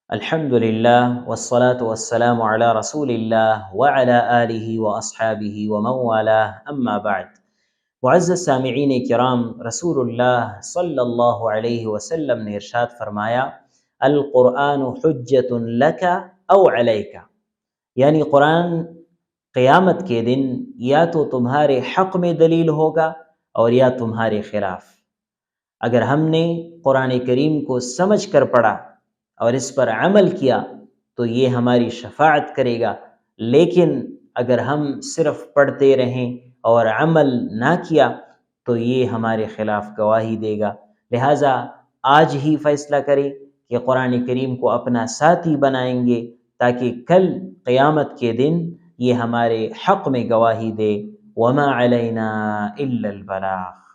الحمد للہ والصلاة والسلام علی رسول اللہ وعلی آلہ واصحابہ ومن والاه اما بعد۔ معزز سامعین کرام، رسول اللہ صلی اللہ علیہ وسلم نے ارشاد فرمایا، القرآن حجت لک او علیک، یعنی قرآن قیامت کے دن یا تو تمہارے حق میں دلیل ہوگا اور یا تمہارے خلاف۔ اگر ہم نے قرآن کریم کو سمجھ کر پڑھا اور اس پر عمل کیا تو یہ ہماری شفاعت کرے گا، لیکن اگر ہم صرف پڑھتے رہیں اور عمل نہ کیا تو یہ ہمارے خلاف گواہی دے گا۔ لہٰذا آج ہی فیصلہ کریں کہ قرآن کریم کو اپنا ساتھی بنائیں گے تاکہ کل قیامت کے دن یہ ہمارے حق میں گواہی دے۔ وما علینا الا البلاغ۔